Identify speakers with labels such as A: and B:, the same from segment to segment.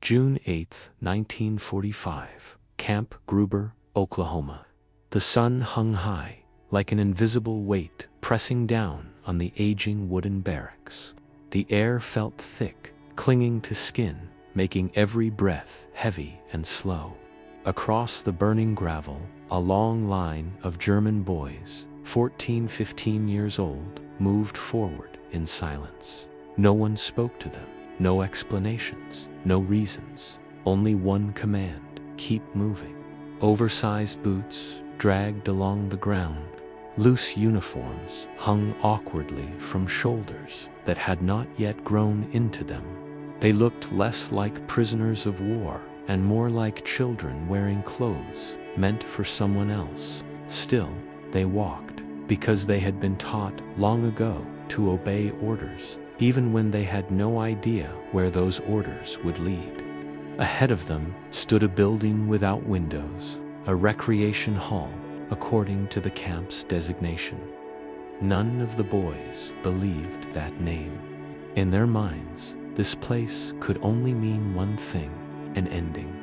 A: June 8, 1945, Camp Gruber, Oklahoma. The sun hung high, like an invisible weight pressing down on the aging wooden barracks. The air felt thick, clinging to skin, making every breath heavy and slow. Across the burning gravel, a long line of German boys, 14-15 years old, moved forward in silence. No one spoke to them, no explanations, no reasons, only one command: keep moving. Oversized boots dragged along the ground. Loose uniforms hung awkwardly from shoulders that had not yet grown into them. They looked less like prisoners of war and more like children wearing clothes meant for someone else. Still, they walked, because they had been taught long ago to obey orders, even when they had no idea where those orders would lead. Ahead of them stood a building without windows, a recreation hall, according to the camp's designation. None of the boys believed that name. In their minds, this place could only mean one thing: an ending.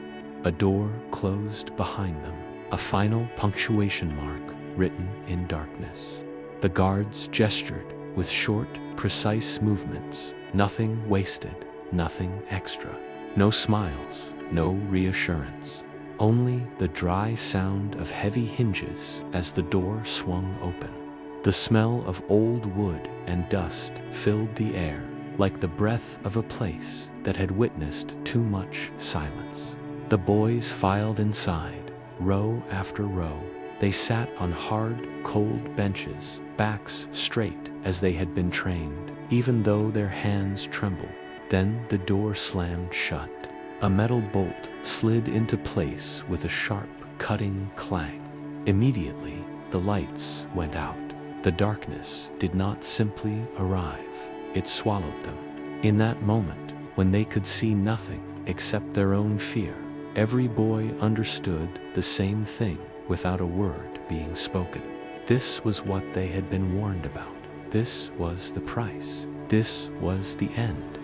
A: A door closed behind them, a final punctuation mark written in darkness. The guards gestured with short, precise movements, nothing wasted, nothing extra. No smiles, no reassurance. Only the dry sound of heavy hinges as the door swung open. The smell of old wood and dust filled the air, like the breath of a place that had witnessed too much silence. The boys filed inside, row after row. They sat on hard, cold benches, backs straight as they had been trained, even though their hands trembled. Then the door slammed shut. A metal bolt slid into place with a sharp, cutting clang. Immediately, the lights went out. The darkness did not simply arrive, it swallowed them. In that moment, when they could see nothing except their own fear, every boy understood the same thing without a word being spoken. This was what they had been warned about. This was the price. This was the end.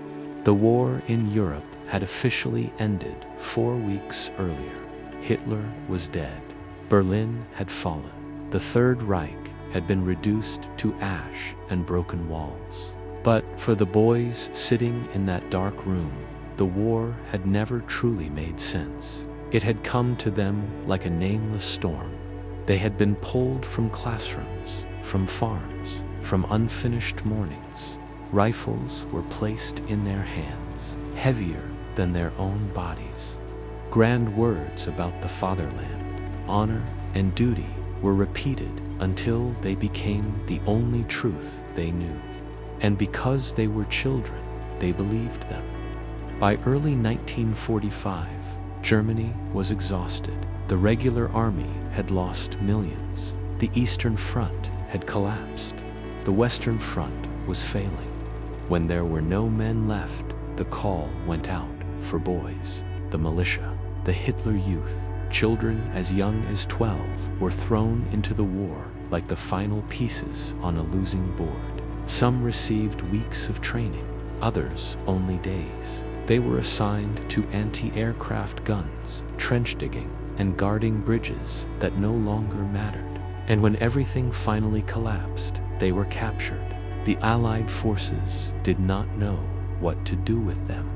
A: The war in Europe had officially ended 4 weeks earlier. Hitler was dead. Berlin had fallen. The Third Reich had been reduced to ash and broken walls. But for the boys sitting in that dark room, the war had never truly made sense. It had come to them like a nameless storm. They had been pulled from classrooms, from farms, from unfinished mornings. Rifles were placed in their hands, heavier than their own bodies. Grand words about the fatherland, honor, and duty were repeated until they became the only truth they knew. And because they were children, they believed them. By early 1945, Germany was exhausted. The regular army had lost millions. The Eastern Front had collapsed. The Western Front was failing. When there were no men left, the call went out for boys. The militia, the Hitler Youth, children as young as 12 were thrown into the war like the final pieces on a losing board. Some received weeks of training, others only days. They were assigned to anti-aircraft guns, trench digging, and guarding bridges that no longer mattered. And when everything finally collapsed, they were captured. The Allied forces did not know what to do with them.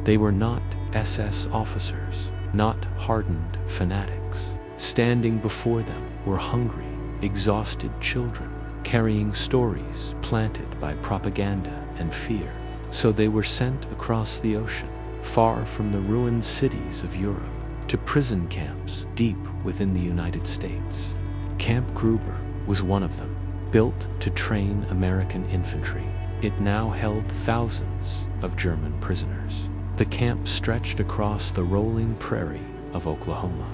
A: They were not SS officers, not hardened fanatics. Standing before them were hungry, exhausted children, carrying stories planted by propaganda and fear. So they were sent across the ocean, far from the ruined cities of Europe, to prison camps deep within the United States. Camp Gruber was one of them. Built to train American infantry, it now held thousands of German prisoners. The camp stretched across the rolling prairie of Oklahoma.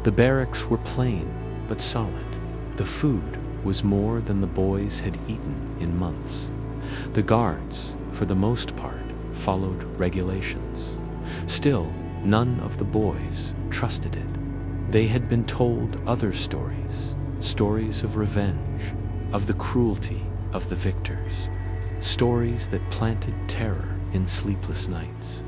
A: The barracks were plain but solid. The food was more than the boys had eaten in months. The guards, for the most part, followed regulations. Still, none of the boys trusted it. They had been told other stories, stories of revenge, of the cruelty of the victors, stories that planted terror in sleepless nights.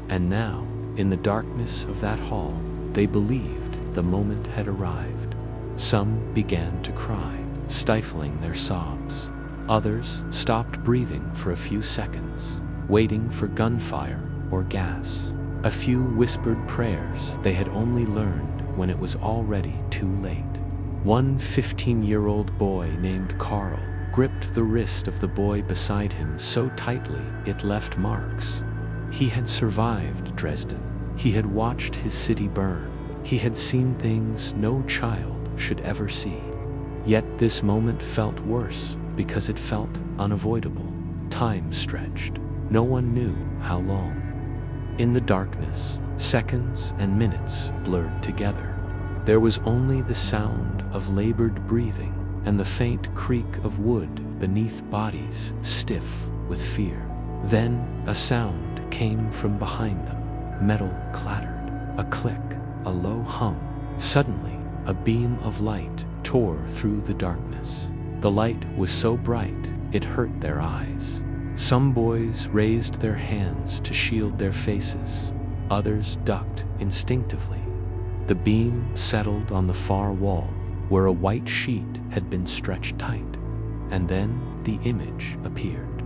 A: And now In the darkness of that hall, they believed the moment had arrived. Some began to cry, stifling their sobs. Others stopped breathing for a few seconds, waiting for gunfire or gas. A few whispered prayers they had only learned when it was already too late. One 15-year-old boy named Carl gripped the wrist of the boy beside him so tightly it left marks. He had survived Dresden. He had watched his city burn. He had seen things no child should ever see. Yet this moment felt worse because it felt unavoidable. Time stretched. No one knew how long. In the darkness, seconds and minutes blurred together. There was only the sound of labored breathing and the faint creak of wood beneath bodies stiff with fear. Then a sound came from behind them. Metal clattered, a click, a low hum. Suddenly, a beam of light tore through the darkness. The light was so bright, it hurt their eyes. Some boys raised their hands to shield their faces. Others ducked instinctively. The beam settled on the far wall, where a white sheet had been stretched tight. And then the image appeared.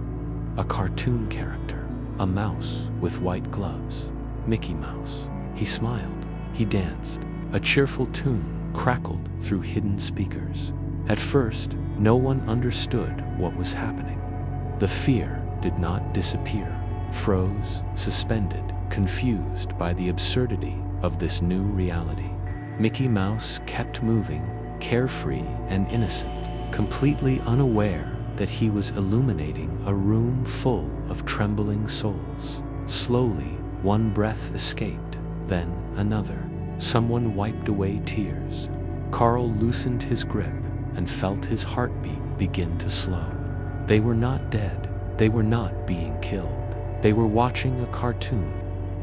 A: A cartoon character, a mouse with white gloves. Mickey Mouse. He smiled. He danced. A cheerful tune crackled through hidden speakers. At first, no one understood what was happening. The fear did not disappear, froze, suspended, confused by the absurdity of this new reality. Mickey Mouse kept moving, carefree and innocent, completely unaware that he was illuminating a room full of trembling souls. Slowly, one breath escaped, then another. Someone wiped away tears. Carl loosened his grip and felt his heartbeat begin to slow. They were not dead. They were not being killed. They were watching a cartoon.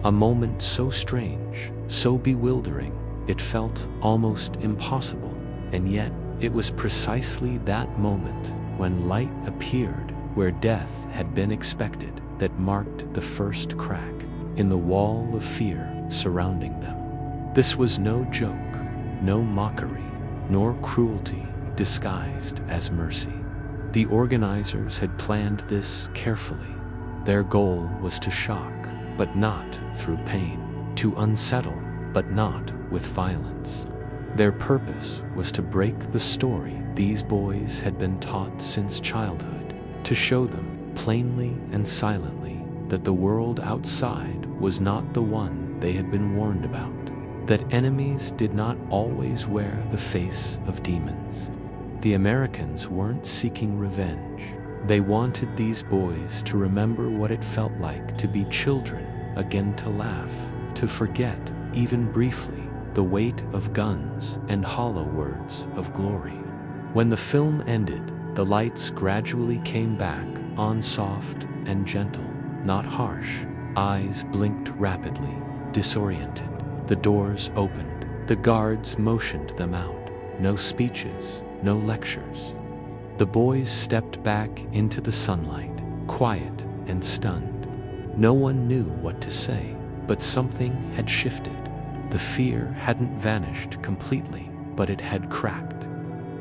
A: A moment so strange, so bewildering, it felt almost impossible. And yet, it was precisely that moment, when light appeared where death had been expected, that marked the first crack in the wall of fear surrounding them. This was no joke, no mockery, nor cruelty disguised as mercy. The organizers had planned this carefully. Their goal was to shock, but not through pain, to unsettle, but not with violence. Their purpose was to break the story these boys had been taught since childhood, to show them plainly and silently that the world outside was not the one they had been warned about, that enemies did not always wear the face of demons. The Americans weren't seeking revenge. They wanted these boys to remember what it felt like to be children again, to laugh, to forget, even briefly, the weight of guns and hollow words of glory. When the film ended, the lights gradually came back on, soft and gentle, not harsh. Eyes blinked rapidly, disoriented. The doors opened. The guards motioned them out. No speeches, no lectures. The boys stepped back into the sunlight, quiet and stunned. No one knew what to say, but something had shifted. The fear hadn't vanished completely, but it had cracked.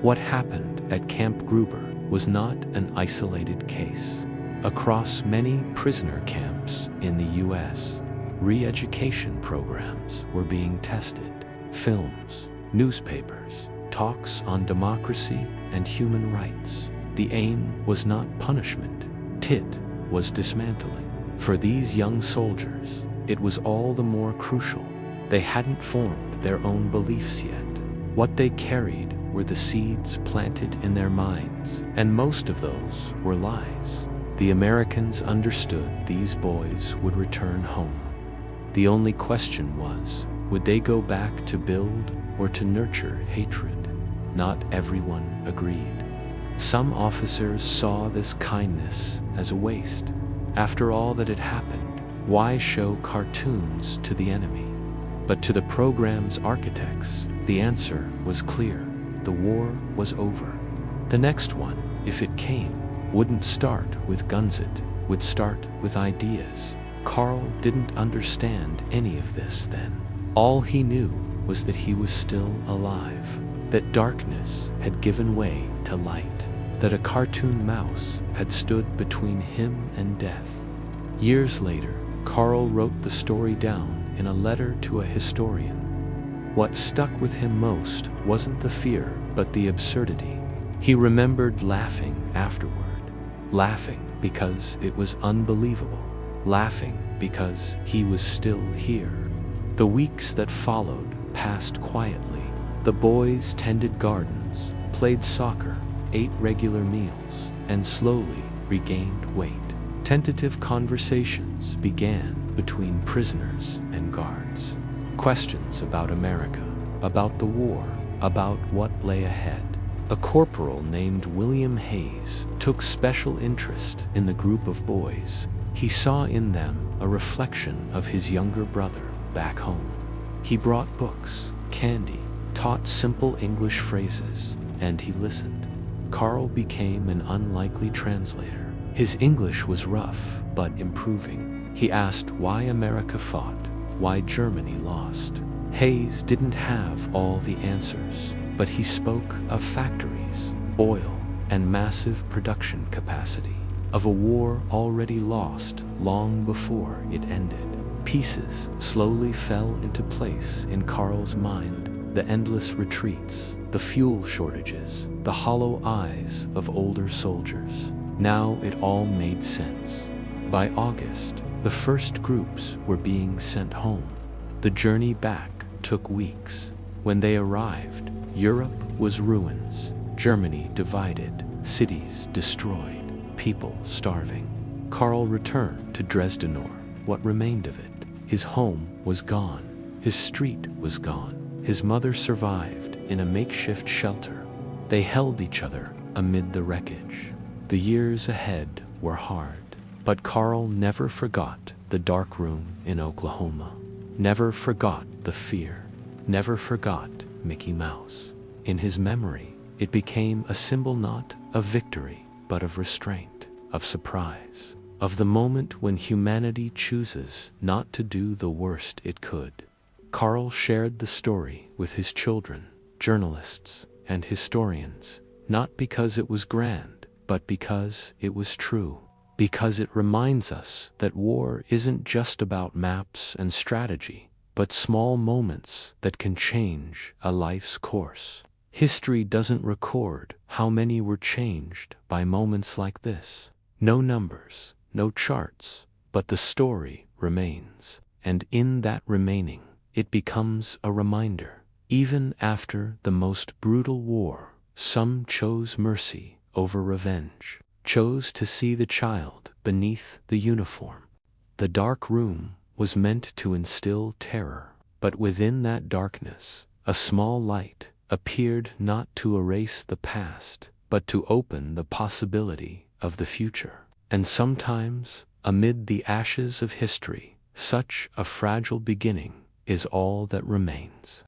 A: What happened at Camp Gruber was not an isolated case. Across many prisoner camps in the U.S., re-education programs were being tested. Films, newspapers, talks on democracy and human rights. The aim was not punishment. It was dismantling. For these young soldiers, it was all the more crucial. They hadn't formed their own beliefs yet. What they carried were the seeds planted in their minds, and most of those were lies. The Americans understood these boys would return home. The only question was, would they go back to build or to nurture hatred? Not everyone agreed. Some officers saw this kindness as a waste. After all that had happened, why show cartoons to the enemy? But to the program's architects, the answer was clear. The war was over. The next one, if it came, wouldn't start with guns. It would start with ideas. Carl didn't understand any of this then. All he knew was that he was still alive, that darkness had given way to light, that a cartoon mouse had stood between him and death. Years later, Carl wrote the story down in a letter to a historian. What stuck with him most wasn't the fear, but the absurdity. He remembered laughing afterward, laughing because it was unbelievable, laughing because he was still here. The weeks that followed passed quietly. The boys tended gardens, played soccer, ate regular meals, and slowly regained weight. Tentative conversations began between prisoners and guards. Questions about America, about the war, about what lay ahead. A corporal named William Hayes took special interest in the group of boys. He saw in them a reflection of his younger brother back home. He brought books, candy, taught simple English phrases, and he listened. Carl became an unlikely translator. His English was rough, but improving. He asked why America fought, why Germany lost. Hayes didn't have all the answers, but he spoke of factories, oil, and massive production capacity, of a war already lost long before it ended. Pieces slowly fell into place in Carl's mind: the endless retreats, the fuel shortages, the hollow eyes of older soldiers. Now it all made sense. By August, the first groups were being sent home. The journey back took weeks. When they arrived, Europe was ruins, Germany divided, cities destroyed, people starving. Carl returned to Dresdenor, what remained of it. His home was gone, his street was gone. His mother survived in a makeshift shelter. They held each other amid the wreckage. The years ahead were hard, but Carl never forgot the dark room in Oklahoma, never forgot the fear, never forgot Mickey Mouse. In his memory, it became a symbol not of victory, but of restraint, of surprise, of the moment when humanity chooses not to do the worst it could. Carl shared the story with his children, journalists, and historians, not because it was grand, but because it was true. Because it reminds us that war isn't just about maps and strategy, but small moments that can change a life's course. History doesn't record how many were changed by moments like this. No numbers, no charts, but the story remains. And in that remaining, it becomes a reminder. Even after the most brutal war, some chose mercy over revenge, chose to see the child beneath the uniform. The dark room was meant to instill terror, but within that darkness, a small light appeared, not to erase the past, but to open the possibility of the future. And sometimes, amid the ashes of history, such a fragile beginning is all that remains.